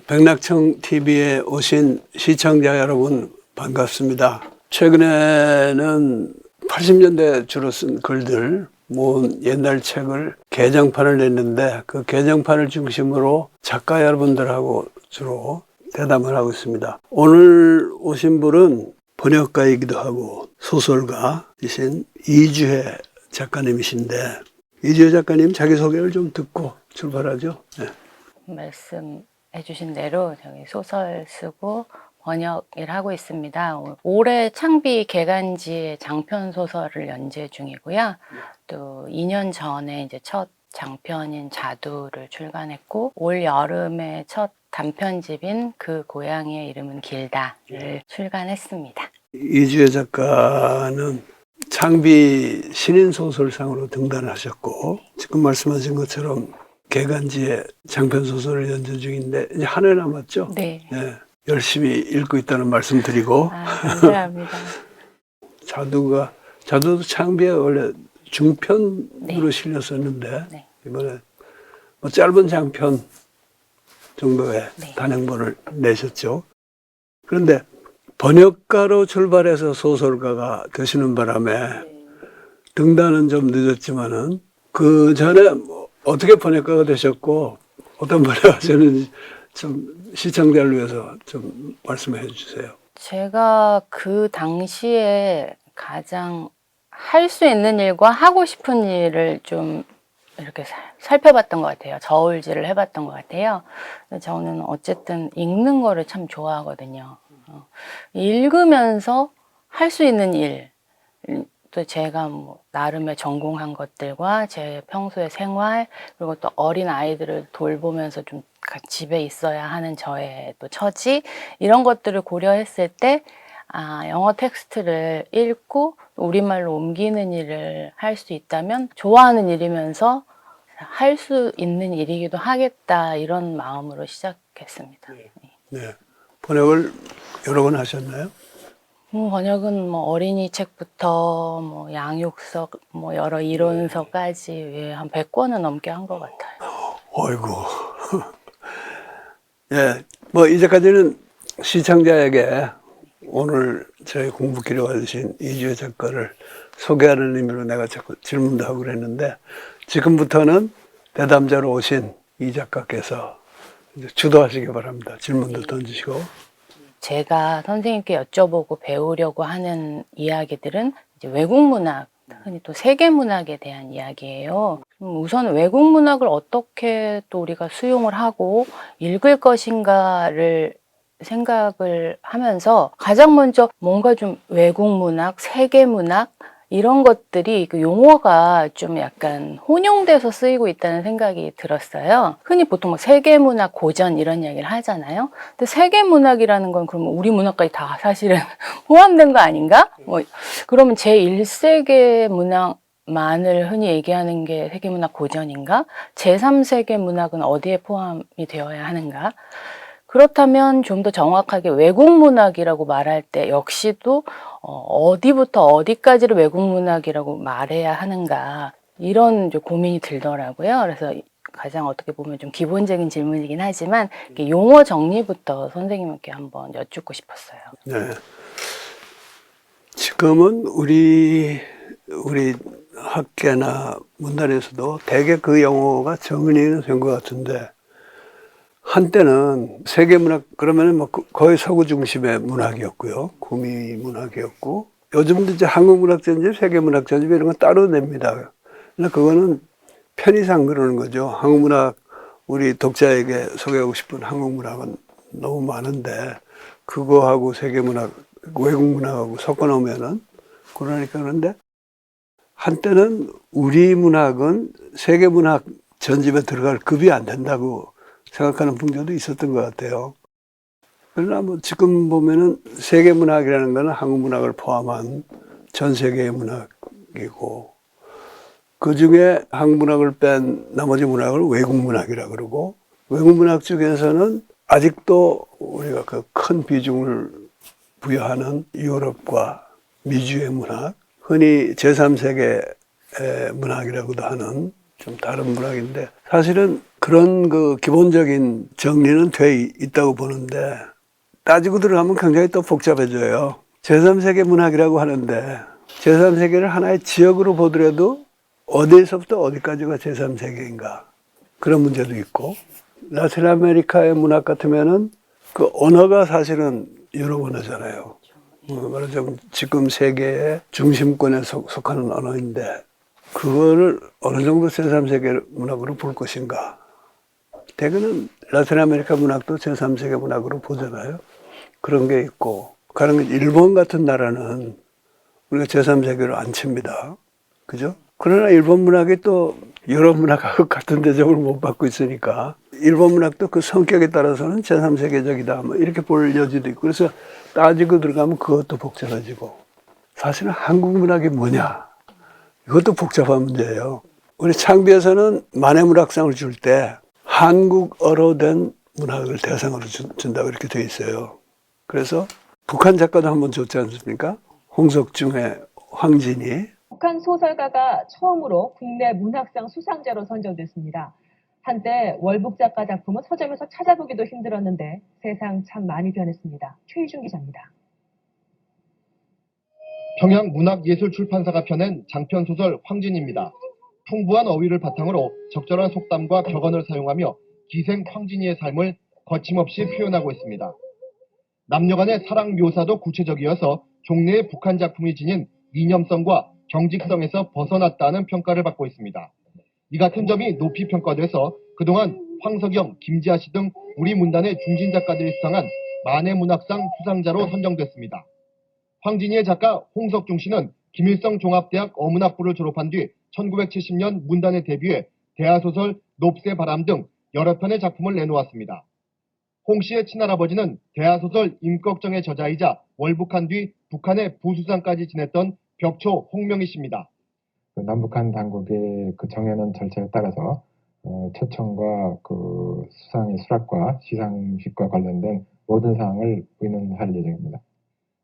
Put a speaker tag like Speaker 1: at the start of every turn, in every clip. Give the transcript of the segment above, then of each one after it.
Speaker 1: 백낙청 TV에 오신 시청자 여러분 반갑습니다. 최근에는 80년대 주로 쓴 글들 모은 옛날 책을 개정판을 냈는데 그 개정판을 중심으로 작가 여러분들하고 주로 대담을 하고 있습니다. 오늘 오신 분은 번역가이기도 하고 소설가이신 이주혜 작가님이신데, 이주혜 작가님 자기소개를 좀 듣고 출발하죠. 네.
Speaker 2: 말씀해 주신 대로 저희 소설 쓰고 번역 일 하고 있습니다. 올해 창비 개간지의 장편 소설을 연재 중이고요. 또 2년 전에 이제 첫 장편인 자두를 출간했고, 올 여름에 첫 단편집인 그 고양이의 이름은 길다를 출간했습니다.
Speaker 1: 이주혜 작가는 창비 신인소설상으로 등단하셨고, 지금 말씀하신 것처럼 개간지의 장편소설을 연재 중인데 이제 한 해 남았죠?
Speaker 2: 네.
Speaker 1: 네. 열심히 읽고 있다는 말씀 드리고.
Speaker 2: 감사합니다.
Speaker 1: 자두도 창비에 원래 중편으로
Speaker 2: 네.
Speaker 1: 실렸었는데
Speaker 2: 네.
Speaker 1: 이번에 뭐 짧은 장편 정도의
Speaker 2: 네.
Speaker 1: 단행본을 내셨죠. 그런데 번역가로 출발해서 소설가가 되시는 바람에 등단은 좀 늦었지만은 그 전에 뭐 어떻게 번역가가 되셨고 어떤 번역을 하셨는지 좀 시청자를 위해서 좀 말씀해 주세요.
Speaker 2: 제가 그 당시에 가장 할 수 있는 일과 하고 싶은 일을 좀 이렇게 살펴봤던 것 같아요. 저울질을 해봤던 것 같아요. 저는 어쨌든 읽는 거를 참 좋아하거든요. 읽으면서 할 수 있는 일, 또 제가 뭐 나름의 전공한 것들과 제 평소의 생활, 그리고 또 어린 아이들을 돌보면서 좀 집에 있어야 하는 저의 또 처지, 이런 것들을 고려했을 때 영어 텍스트를 읽고 우리말로 옮기는 일을 할 수 있다면 좋아하는 일이면서 할 수 있는 일이기도 하겠다, 이런 마음으로 시작했습니다.
Speaker 1: 네. 번역을 여러 번 하셨나요?
Speaker 2: 번역은 뭐 어린이 책부터 뭐 양육서, 뭐 여러 이론서까지 한 100권은 넘게 한 것 같아요.
Speaker 1: 어이구. 예, 뭐 이제까지는 시청자에게 오늘 저희 공부길에 와주신 이주혜 작가를 소개하는 의미로 내가 자꾸 질문도 하고 그랬는데, 지금부터는 대담자로 오신 이 작가께서 이제 주도하시기 바랍니다. 질문도 던지시고.
Speaker 2: 제가 선생님께 여쭤보고 배우려고 하는 이야기들은 이제 외국 문학, 흔히 또 세계 문학에 대한 이야기예요. 우선 외국 문학을 어떻게 또 우리가 수용을 하고 읽을 것인가를 생각을 하면서 가장 먼저 뭔가 좀 외국 문학, 세계 문학, 이런 것들이 그 용어가 좀 약간 혼용돼서 쓰이고 있다는 생각이 들었어요. 흔히 보통 뭐 세계문학, 고전 이런 이야기를 하잖아요. 근데 세계문학이라는 건 그러면 우리 문학까지 다 사실은 포함된 거 아닌가? 뭐 그러면 제1세계 문학만을 흔히 얘기하는 게 세계문학 고전인가? 제3세계 문학은 어디에 포함이 되어야 하는가? 그렇다면 좀 더 정확하게 외국 문학이라고 말할 때 역시도 어디부터 어디까지를 외국 문학이라고 말해야 하는가, 이런 이제 고민이 들더라고요. 그래서 가장 어떻게 보면 좀 기본적인 질문이긴 하지만 용어 정리부터 선생님께 한번 여쭙고 싶었어요.
Speaker 1: 네. 지금은 우리 학계나 문단에서도 대개 그 용어가 정리는 된 것 같은데, 한때는 세계문학 그러면은 뭐 거의 서구 중심의 문학이었고요. 구미 문학이었고, 요즘도 이제 한국문학 전집, 세계문학 전집 이런 거 따로 냅니다. 근데 그거는 편의상 그러는 거죠. 한국문학, 우리 독자에게 소개하고 싶은 한국문학은 너무 많은데 그거하고 세계문학, 외국문학하고 섞어 놓으면은 그러니까. 그런데 한때는 우리 문학은 세계문학 전집에 들어갈 급이 안 된다고 생각하는 분들도 있었던 것 같아요. 그러나 뭐 지금 보면은 세계문학이라는 거는 한국문학을 포함한 전 세계의 문학이고, 그 중에 한국문학을 뺀 나머지 문학을 외국문학이라 그러고, 외국문학 중에서는 아직도 우리가 그 큰 비중을 부여하는 유럽과 미주의 문학, 흔히 제3세계 문학이라고도 하는 좀 다른 문학인데, 사실은 그런 그 기본적인 정리는 돼 있다고 보는데 따지고 들어가면 굉장히 또 복잡해져요. 제3세계 문학이라고 하는데 제3세계를 하나의 지역으로 보더라도 어디에서부터 어디까지가 제3세계인가 그런 문제도 있고 라틴 아메리카의 문학 같으면은 그 언어가 사실은 유럽 언어잖아요. 말하자면 지금 세계의 중심권에 속하는 언어인데 그거를 어느 정도 제3세계 문학으로 볼 것인가. 대개는 라틴 아메리카 문학도 제3세계 문학으로 보잖아요. 그런 게 있고 가령 일본 같은 나라는 우리가 제3세계로 안 칩니다. 그죠? 그러나 일본 문학이 또 유럽 문학하고 같은 대접을 못 받고 있으니까 일본 문학도 그 성격에 따라서는 제3세계적이다. 뭐 이렇게 볼 여지도 있고 그래서 따지고 들어가면 그것도 복잡해지고 사실은 한국 문학이 뭐냐? 이것도 복잡한 문제예요. 우리 창비에서는 만해문학상을 줄 때 한국어로 된 문학을 대상으로 준다고 이렇게 돼 있어요. 그래서 북한 작가도 한번 줬지 않습니까? 홍석중의 황진이.
Speaker 3: 북한 소설가가 처음으로 국내 문학상 수상자로 선정됐습니다. 한때 월북 작가 작품은 서점에서 찾아보기도 힘들었는데 세상 참 많이 변했습니다. 최희준 기자입니다.
Speaker 4: 평양문학예술출판사가 펴낸 장편소설 황진이입니다. 풍부한 어휘를 바탕으로 적절한 속담과 격언을 사용하며 기생 황진이의 삶을 거침없이 표현하고 있습니다. 남녀 간의 사랑 묘사도 구체적이어서 종래의 북한 작품이 지닌 이념성과 정직성에서 벗어났다는 평가를 받고 있습니다. 이 같은 점이 높이 평가돼서 그동안 황석영, 김지아 씨 등 우리 문단의 중심 작가들이 수상한 만해문학상 수상자로 선정됐습니다. 황진이의 작가 홍석중 씨는 김일성 종합대학 어문학부를 졸업한 뒤 1970년 문단에 데뷔해 대하소설 높새 바람 등 여러 편의 작품을 내놓았습니다. 홍 씨의 친할아버지는 대하소설 임꺽정의 저자이자 월북한 뒤 북한의 부수상까지 지냈던 벽초 홍명희 씨입니다.
Speaker 5: 남북한 당국의 그 정해놓은 절차에 따라서 초청과 그 수상의 수락과 시상식과 관련된 모든 사항을 의논할 예정입니다.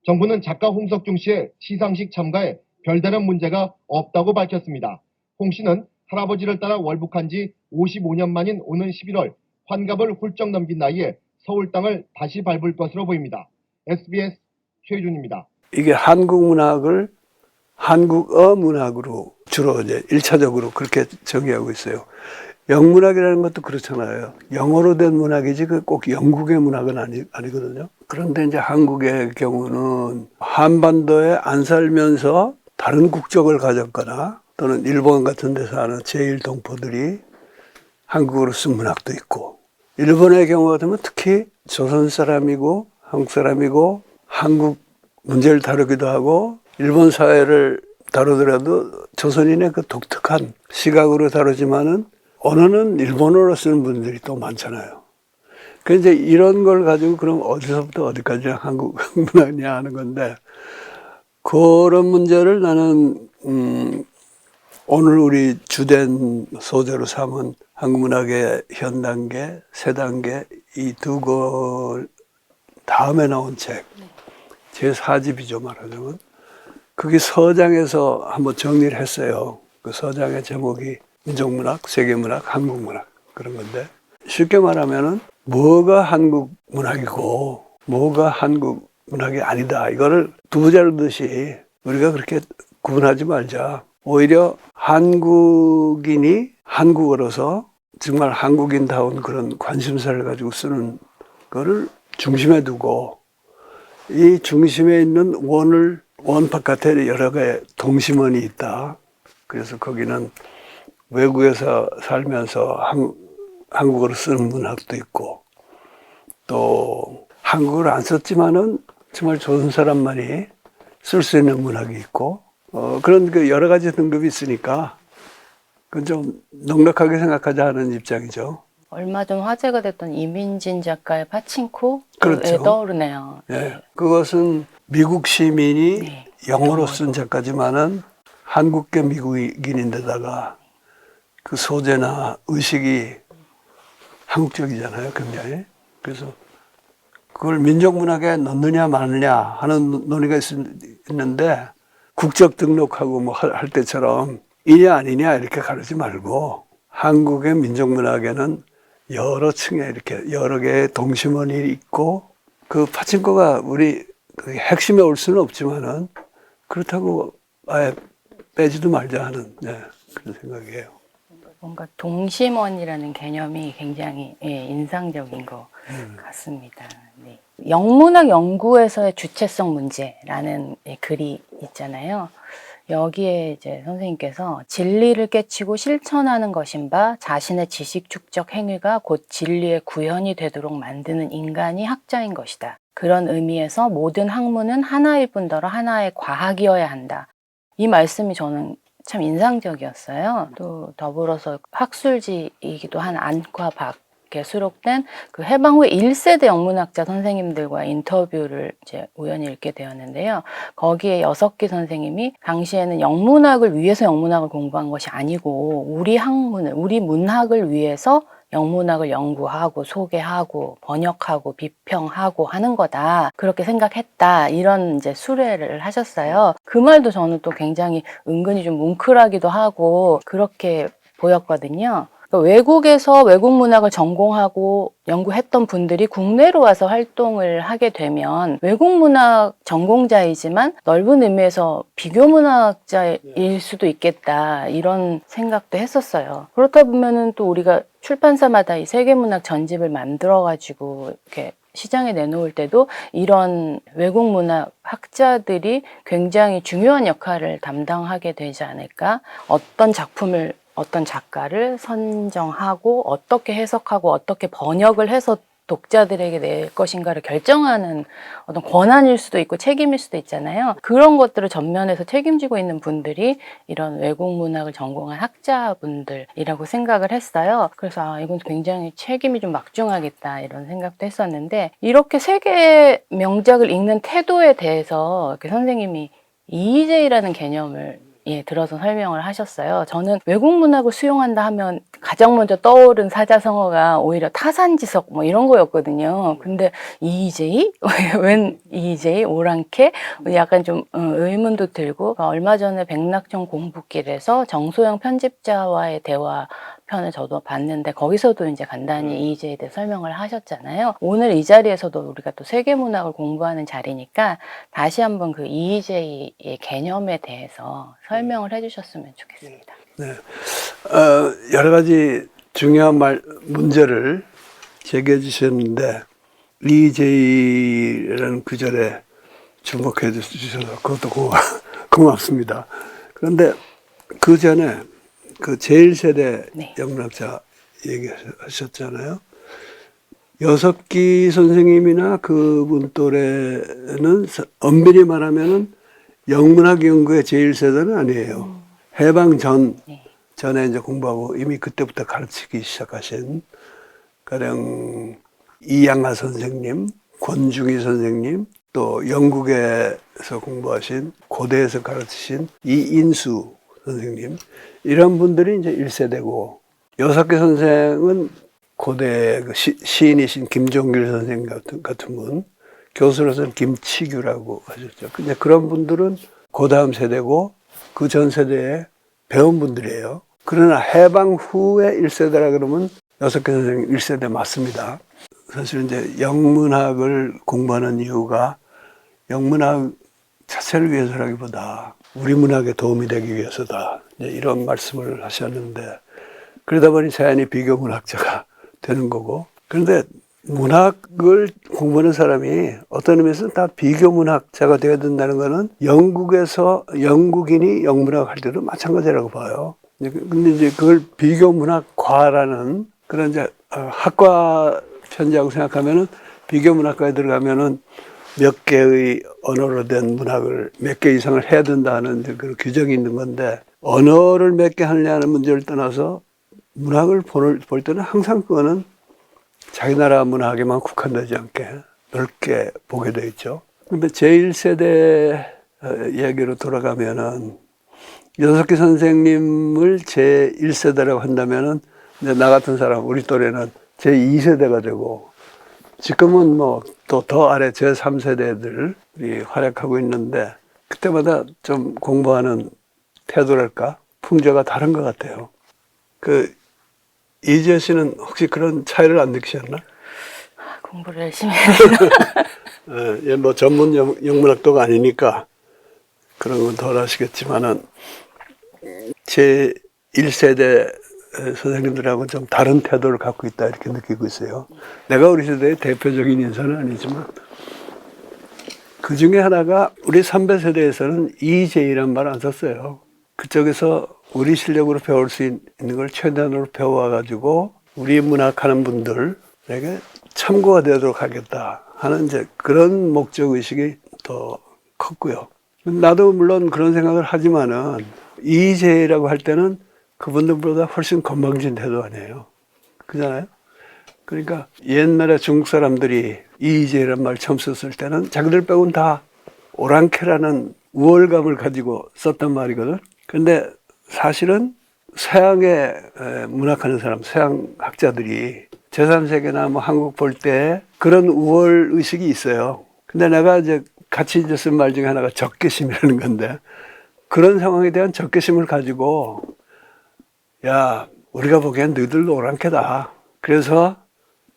Speaker 4: 정부는 작가 홍석중 씨의 시상식 참가에 별다른 문제가 없다고 밝혔습니다. 홍 씨는 할아버지를 따라 월북한 지 55년 만인 오는 11월 환갑을 훌쩍 넘긴 나이에 서울 땅을 다시 밟을 것으로 보입니다. SBS 최희준입니다.
Speaker 1: 이게 한국 문학을 한국어 문학으로 주로 이제 1차적으로 그렇게 정의하고 있어요. 영문학이라는 것도 그렇잖아요. 영어로 된 문학이지 꼭 영국의 문학은 아니거든요. 그런데 이제 한국의 경우는 한반도에 안 살면서 다른 국적을 가졌거나 또는 일본 같은 데서 사는 제1동포들이 한국어로 쓴 문학도 있고 일본의 경우 같으면 특히 조선 사람이고 한국 사람이고 한국 문제를 다루기도 하고 일본 사회를 다루더라도 조선인의 그 독특한 시각으로 다루지만은 언어는 일본어로 쓰는 분들이 또 많잖아요. 그래서 이제 이런 걸 가지고 그럼 어디서부터 어디까지 한국 문화냐 하는 건데 그런 문제를 나는 오늘 우리 주된 소재로 삼은 한국 문학의 현 단계, 새 단계 이 두 권 다음에 나온 책 제4집이죠 말하자면 그게 서장에서 한번 정리를 했어요. 그 서장의 제목이 민족문학, 세계문학, 한국문학 그런 건데 쉽게 말하면은 뭐가 한국 문학이고 뭐가 한국 문학이 아니다. 이거를 두 자르듯이 우리가 그렇게 구분하지 말자. 오히려 한국인이 한국어로서 정말 한국인다운 그런 관심사를 가지고 쓰는 거를 중심에 두고 이 중심에 있는 원 바깥에 여러 개의 동심원이 있다. 그래서 거기는 외국에서 살면서 한국어로 쓰는 문학도 있고 또 한국어를 안 썼지만은 정말 좋은 사람만이 쓸 수 있는 문학이 있고 그런 그 여러 가지 등급이 있으니까 그건 좀 넉넉하게 생각하자 하는 입장이죠.
Speaker 2: 얼마 전 화제가 됐던 이민진 작가의 파친코에
Speaker 1: 그렇죠.
Speaker 2: 떠오르네요.
Speaker 1: 네. 그것은 미국 시민이
Speaker 2: 네.
Speaker 1: 영어로 쓴 작가지만은 한국계 미국인인데다가 그 소재나 의식이 한국적이잖아요, 굉장히. 그래서 그걸 민족문학에 넣느냐 마느냐 하는 논의가 있는데 국적 등록하고 뭐 할 때처럼 이냐 아니냐 이렇게 가르지 말고 한국의 민족문학에는 여러 층에 이렇게 여러 개의 동심원이 있고, 그 파친코가 우리 그 핵심에 올 수는 없지만은 그렇다고 아예 빼지도 말자 하는, 네, 그런 생각이에요.
Speaker 2: 뭔가 동심원이라는 개념이 굉장히 인상적인 것 같습니다. 네. 영문학 연구에서의 주체성 문제라는 글이 있잖아요. 여기에 이제 선생님께서 진리를 깨치고 실천하는 것인 바 자신의 지식 축적 행위가 곧 진리의 구현이 되도록 만드는 인간이 학자인 것이다. 그런 의미에서 모든 학문은 하나일 뿐더러 하나의 과학이어야 한다. 이 말씀이 저는 참 인상적이었어요. 또 더불어서 학술지이기도 한 안과 박에 수록된 그 해방 후에 1세대 영문학자 선생님들과 인터뷰를 이제 우연히 읽게 되었는데요. 거기에 여석기 선생님이 당시에는 영문학을 위해서 영문학을 공부한 것이 아니고 우리 학문을, 우리 문학을 위해서 영문학을 연구하고 소개하고 번역하고 비평하고 하는 거다. 그렇게 생각했다. 이런 이제 수례를 하셨어요. 그 말도 저는 또 굉장히 은근히 좀 뭉클하기도 하고 그렇게 보였거든요. 그러니까 외국에서 외국 문학을 전공하고 연구했던 분들이 국내로 와서 활동을 하게 되면 외국 문학 전공자이지만 넓은 의미에서 비교 문학자일 수도 있겠다 이런 생각도 했었어요. 그렇다 보면은 또 우리가 출판사마다 이 세계문학 전집을 만들어 가지고 이렇게 시장에 내놓을 때도 이런 외국 문학 학자들이 굉장히 중요한 역할을 담당하게 되지 않을까? 어떤 작품을 어떤 작가를 선정하고 어떻게 해석하고 어떻게 번역을 해서 독자들에게 낼 것인가를 결정하는 어떤 권한일 수도 있고 책임일 수도 있잖아요. 그런 것들을 전면에서 책임지고 있는 분들이 이런 외국 문학을 전공한 학자분들이라고 생각을 했어요. 그래서 이건 굉장히 책임이 좀 막중하겠다 이런 생각도 했었는데 이렇게 세계 명작을 읽는 태도에 대해서 이렇게 선생님이 EJ라는 개념을 들어서 설명을 하셨어요. 저는 외국 문학을 수용한다 하면 가장 먼저 떠오른 사자성어가 오히려 타산지석 뭐 이런 거였거든요. 근데 EJ? 웬 EJ? 오랑캐? 약간 좀 의문도 들고 얼마 전에 백낙천 공부길에서 정소영 편집자와의 대화 편을 저도 봤는데 거기서도 이제 간단히 EJ에 대해 설명을 하셨잖아요. 오늘 이 자리에서도 우리가 또 세계문학을 공부하는 자리니까 다시 한번 그 EJ의 개념에 대해서 설명을 해주셨으면 좋겠습니다.
Speaker 1: 네. 여러 가지 중요한 문제를 제기해 주셨는데, EJ라는 구절에 주목해 주셔서 그것도 고맙습니다. 그런데 그 전에 그 제1세대
Speaker 2: 네.
Speaker 1: 영문학자 얘기하셨잖아요. 여석기 선생님이나 그분 또래는 엄밀히 말하면은 영문학 연구의 제1세대는 아니에요. 해방 전에 이제 공부하고 이미 그때부터 가르치기 시작하신 가령 이양하 선생님, 권중희 선생님, 또 영국에서 공부하신 고대에서 가르치신 이인수 선생님, 이런 분들이 이제 1세대고, 여석기 선생은 고대 그 시인이신 김종길 선생 같은 분, 교수로서는 김치규라고 하셨죠. 근데 그런 분들은 그 다음 세대고 그 전 세대에 배운 분들이에요. 그러나 해방 후에 1세대라 그러면 여석기 선생님 1세대 맞습니다. 사실 이제 영문학을 공부하는 이유가 영문학 자체를 위해서라기보다 우리 문학에 도움이 되기 위해서다. 이런 말씀을 하셨는데, 그러다 보니 자연히 비교 문학자가 되는 거고, 그런데 문학을 공부하는 사람이 어떤 의미에서 다 비교 문학자가 되어야 된다는 것은 영국인이 영문학 할 때도 마찬가지라고 봐요. 근데 이제 그걸 비교 문학과라는 그런 이제 학과 편지하고 생각하면은 비교 문학과에 들어가면은 몇 개의 언어로 된 문학을 몇 개 이상을 해야 된다는 그런 규정이 있는 건데, 언어를 몇 개 하느냐는 문제를 떠나서 문학을 볼 때는 항상 그거는 자기 나라 문학에만 국한되지 않게 넓게 보게 돼 있죠. 근데 제1세대 얘기로 돌아가면은 여석기 선생님을 제1세대라고 한다면은 이제 나 같은 사람, 우리 또래는 제2세대가 되고, 지금은 뭐 또 더 아래 제3세대들이 활약하고 있는데, 그때마다 좀 공부하는 태도랄까? 풍조가 다른 것 같아요. 그 이지혜 씨는 혹시 그런 차이를 안 느끼셨나?
Speaker 2: 공부를 열심히 해야 되나?
Speaker 1: 예, 뭐 전문 영문학도가 아니니까 그런 건 덜 하시겠지만은 제 1세대 선생님들하고 좀 다른 태도를 갖고 있다 이렇게 느끼고 있어요. 내가 우리 세대의 대표적인 인사는 아니지만 그 중에 하나가 우리 선배 세대에서는 EJ란 말 안 썼어요. 그쪽에서 우리 실력으로 배울 수 있는 걸 최대한으로 배워가지고 우리 문학하는 분들에게 참고가 되도록 하겠다 하는 이제 그런 목적 의식이 더 컸고요. 나도 물론 그런 생각을 하지만은 EJ라고 할 때는 그분들보다 훨씬 건방진 태도 아니에요. 그잖아요? 그러니까 옛날에 중국 사람들이 EJ란 말 처음 썼을 때는 자기들 빼고는 다 오랑캐라는 우월감을 가지고 썼단 말이거든. 근데 사실은 서양의 문학하는 사람, 서양 학자들이 제3세계나 뭐 한국 볼 때 그런 우월 의식이 있어요. 근데 내가 이제 같이 이제 쓴 말 중에 하나가 적개심이라는 건데 그런 상황에 대한 적개심을 가지고 야, 우리가 보기엔 너희들도 오랑캐다. 그래서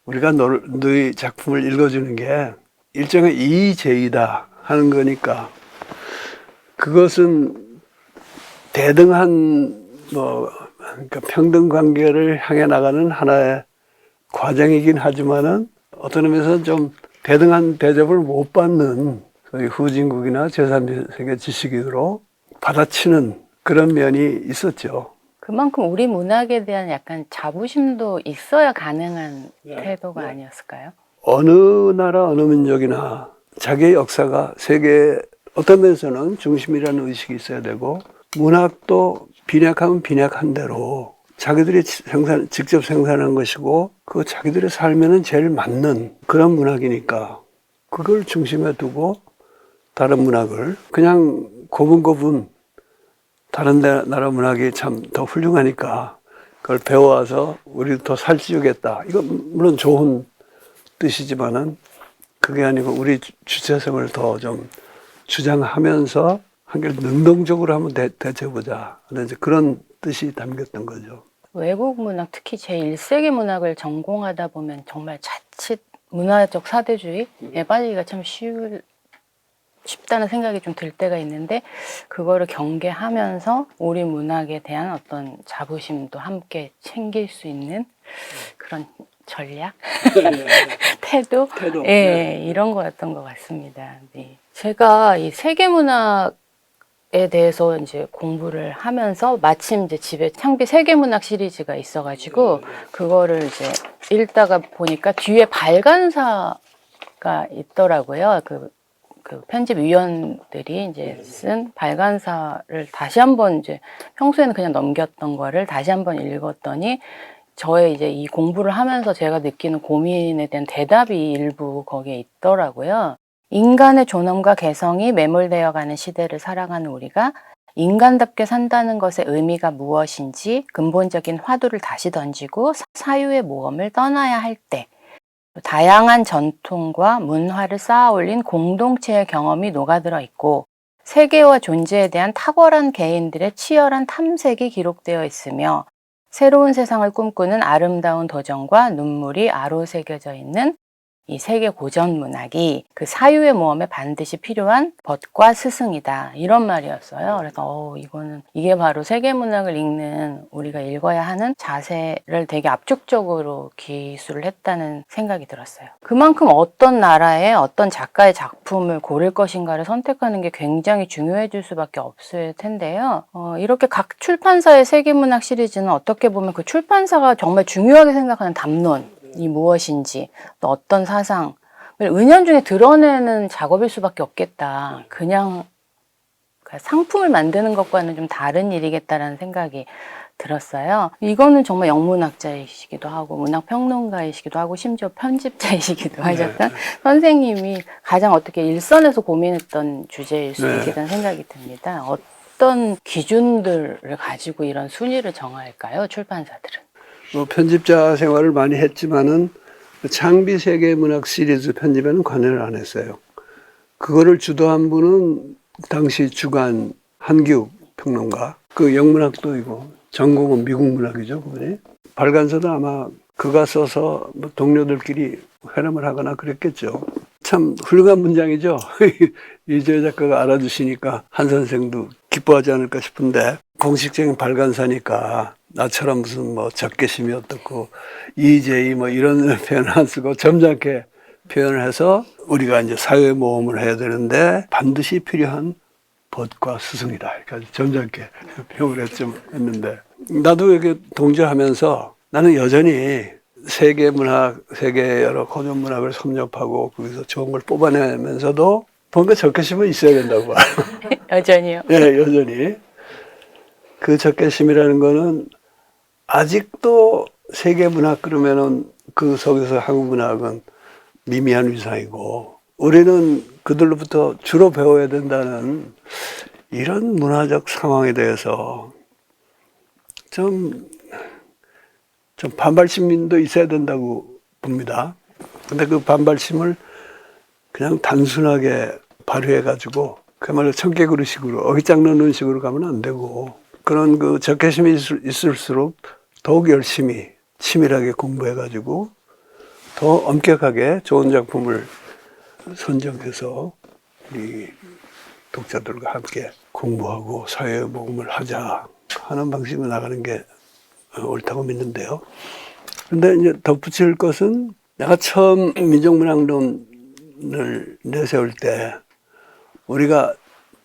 Speaker 1: 우리가 너희 작품을 읽어주는 게 일종의 이의제의다 하는 거니까 그것은 대등한 그러니까 평등 관계를 향해 나가는 하나의 과정이긴 하지만은 어떤 의미에서는 좀 대등한 대접을 못 받는 소위 후진국이나 제3세계 지식인으로 받아치는 그런 면이 있었죠.
Speaker 2: 그만큼 우리 문학에 대한 약간 자부심도 있어야 가능한 태도가 아니었을까요?
Speaker 1: 어느 나라 어느 민족이나 자기의 역사가 세계 어떤 면에서는 중심이라는 의식이 있어야 되고 문학도 빈약하면 빈약한 대로 자기들이 직접 생산한 것이고 그 자기들의 삶에는 제일 맞는 그런 문학이니까 그걸 중심에 두고 다른 문학을 그냥 고분고분 다른 나라 문학이 참 더 훌륭하니까 그걸 배워와서 우리도 더 살찌우겠다. 이건 물론 좋은 뜻이지만은 그게 아니고 우리 주체성을 더 좀 주장하면서 한결 능동적으로 한번 대처해보자. 이제 그런 뜻이 담겼던 거죠.
Speaker 2: 외국 문학, 특히 제1세기 문학을 전공하다 보면 정말 자칫 문화적 사대주의에 빠지기가 참 쉽다는 생각이 좀 들 때가 있는데 그거를 경계하면서 우리 문학에 대한 어떤 자부심도 함께 챙길 수 있는 그런 전략? 태도? 예, 이런 거였던 것 같습니다. 네. 제가 이 세계문학에 대해서 이제 공부를 하면서 마침 이제 집에 창비 세계문학 시리즈가 있어가지고 그거를 이제 읽다가 보니까 뒤에 발간사가 있더라고요. 그 편집위원들이 이제 쓴 발간사를 다시 한번 이제 평소에는 그냥 넘겼던 거를 다시 한번 읽었더니 저의 이제 이 공부를 하면서 제가 느끼는 고민에 대한 대답이 일부 거기에 있더라고요. 인간의 존엄과 개성이 매몰되어 가는 시대를 살아가는 우리가 인간답게 산다는 것의 의미가 무엇인지 근본적인 화두를 다시 던지고 사유의 모험을 떠나야 할 때 다양한 전통과 문화를 쌓아올린 공동체의 경험이 녹아들어 있고 세계와 존재에 대한 탁월한 개인들의 치열한 탐색이 기록되어 있으며 새로운 세상을 꿈꾸는 아름다운 도전과 눈물이 아로새겨져 있는 이 세계 고전 문학이 그 사유의 모험에 반드시 필요한 벗과 스승이다. 이런 말이었어요. 그래서 이게 바로 세계 문학을 읽는 우리가 읽어야 하는 자세를 되게 압축적으로 기술을 했다는 생각이 들었어요. 그만큼 어떤 나라의 어떤 작가의 작품을 고를 것인가를 선택하는 게 굉장히 중요해질 수밖에 없을 텐데요. 이렇게 각 출판사의 세계 문학 시리즈는 어떻게 보면 그 출판사가 정말 중요하게 생각하는 담론이 무엇인지 또 어떤 사상을 은연중에 드러내는 작업일 수밖에 없겠다. 그냥 상품을 만드는 것과는 좀 다른 일이겠다라는 생각이 들었어요. 이거는 정말 영문학자이시기도 하고 문학평론가이시기도 하고 심지어 편집자이시기도 하셨던 선생님이 가장 어떻게 일선에서 고민했던 주제일 수 있겠다는 생각이 듭니다. 어떤 기준들을 가지고 이런 순위를 정할까요? 출판사들은?
Speaker 1: 편집자 생활을 많이 했지만은 창비 세계문학 시리즈 편집에는 관여를 안 했어요. 그거를 주도한 분은 당시 주간 한기욱 평론가, 그 영문학도이고 전공은 미국 문학이죠, 그분이. 발간서도 아마 그가 써서 뭐 동료들끼리 회람을 하거나 그랬겠죠. 참 훌륭한 문장이죠. 이재 작가가 알아주시니까 한 선생도 기뻐하지 않을까 싶은데, 공식적인 발간사니까 나처럼 무슨 뭐 적개심이 어떻고 이재희 뭐 이런 표현을 안 쓰고 점잖게 표현을 해서 우리가 이제 사회 모험을 해야 되는데 반드시 필요한 벗과 스승이다. 그러니까 점잖게 표현을 했는데, 나도 이렇게 동조하면서 나는 여전히 세계 문학, 세계 여러 고전 문학을 섭렵하고 거기서 좋은 걸 뽑아내면서도 뭔가 적개심은 있어야 된다고 봐요.
Speaker 2: 여전히요.
Speaker 1: 네, 여전히. 그 적개심이라는 거는 아직도 세계 문학 그러면은 그 속에서 한국 문학은 미미한 위상이고, 우리는 그들로부터 주로 배워야 된다는 이런 문화적 상황에 대해서 좀 반발심도 있어야 된다고 봅니다. 근데 그 반발심을 그냥 단순하게 발휘해가지고 그야말로 청개구리식으로 어깃장 넣는 식으로 가면 안 되고, 그런 그 적개심이 있을수록 더욱 열심히 치밀하게 공부해가지고 더 엄격하게 좋은 작품을 선정해서 우리 독자들과 함께 공부하고 사회 모험을 하자 하는 방식으로 나가는 게 옳다고 믿는데요. 근데 이제 덧붙일 것은, 내가 처음 민족문학론을 내세울 때 우리가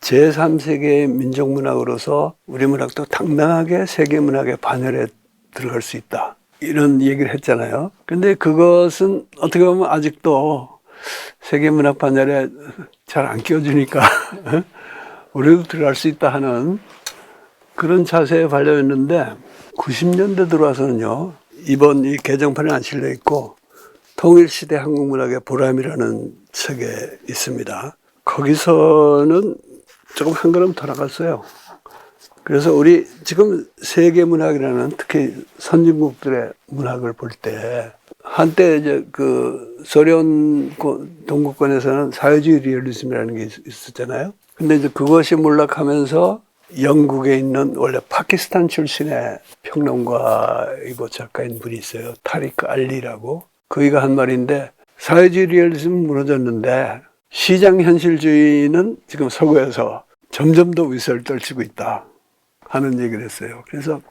Speaker 1: 제3세계의 민족문학으로서 우리 문학도 당당하게 세계문학의 반열에 들어갈 수 있다, 이런 얘기를 했잖아요. 근데 그것은 어떻게 보면 아직도 세계문학 반열에 잘 안 끼워주니까 우리도 들어갈 수 있다 하는 그런 자세에 발려있는데, 90년대 들어와서는요, 이번 이 개정판에 안 실려 있고 통일시대 한국문학의 보람이라는 책에 있습니다. 거기서는 조금 한 걸음 더 나갔어요. 그래서 우리 지금 세계문학이라는, 특히 선진국들의 문학을 볼 때, 한때 이제 그 소련 동구권에서는 사회주의 리얼리즘이라는 게 있었잖아요. 근데 이제 그것이 몰락하면서 영국에 있는 원래 파키스탄 출신의 평론가이고 작가인 분이 있어요. 타리크 알리라고. 그이가 한 말인데, 사회주의 리얼리즘은 무너졌는데 시장 현실주의는 지금 서구에서 점점 더 위세를 떨치고 있다 하는 얘기를 했어요. 그래서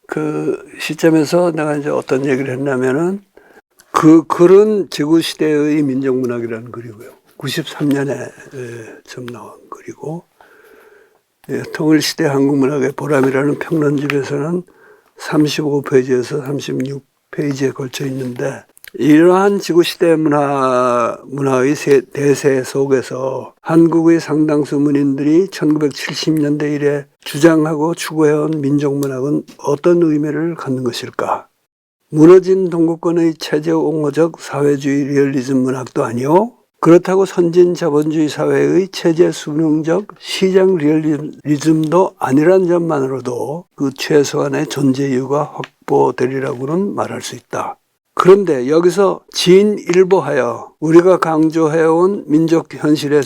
Speaker 1: 그 시점에서 내가 이제 어떤 얘기를 했냐면은, 그 글은 지구시대의 민족문학이라는 글이고요. 93년에 처음 나온 글이고, 통일시대 한국문학의 보람이라는 평론집에서는 35페이지에서 36페이지에 걸쳐 있는데, 이러한 지구시대 문화의 대세 속에서 한국의 상당수 문인들이 1970년대 이래 주장하고 추구해온 민족문학은 어떤 의미를 갖는 것일까? 무너진 동구권의 체제 옹호적 사회주의 리얼리즘 문학도 아니요, 그렇다고 선진 자본주의 사회의 체제 수능적 시장 리얼리즘도 아니란 점만으로도 그 최소한의 존재 이유가 확보되리라고는 말할 수 있다. 그런데 여기서 진일보하여 우리가 강조해온 민족 현실의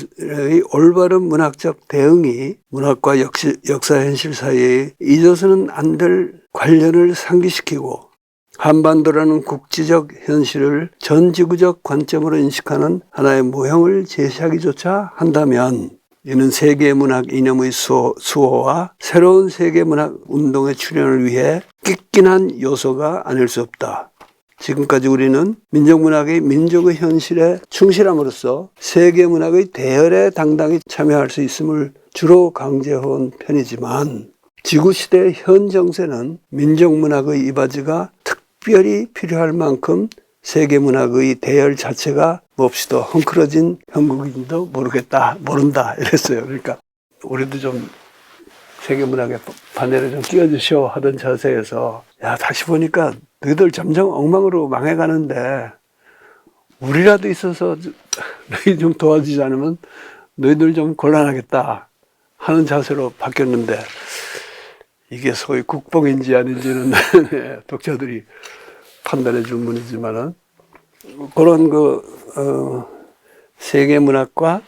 Speaker 1: 올바른 문학적 대응이 문학과 역사 현실 사이에 잊어서는 안 될 관련을 상기시키고, 한반도라는 국지적 현실을 전지구적 관점으로 인식하는 하나의 모형을 제시하기조차 한다면, 이는 세계문학 이념의 수호와 새로운 세계문학 운동의 출현을 위해 낑낑한 요소가 아닐 수 없다. 지금까지 우리는 민족문학의 민족의 현실에 충실함으로써 세계문학의 대열에 당당히 참여할 수 있음을 주로 강조해온 편이지만, 지구시대의 현 정세는 민족문학의 이바지가 특별히 필요할 만큼 세계문학의 대열 자체가 몹시도 헝클어진 형국인도 모른다 이랬어요. 그러니까 우리도 좀 세계문학의 반열에 좀 끼워주시오 하던 자세에서, 야, 다시 보니까 너희들 점점 엉망으로 망해가는데 우리라도 있어서 너희 좀 도와주지 않으면 너희들 좀 곤란하겠다 하는 자세로 바뀌었는데, 이게 소위 국뽕인지 아닌지는 독자들이 판단해 줄 문이지만은, 그런 세계문학과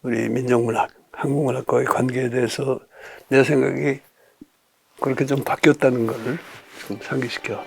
Speaker 1: 우리 민족문학, 한국문학과의 관계에 대해서 내 생각이 그렇게 좀 바뀌었다는 걸 좀 상기시켜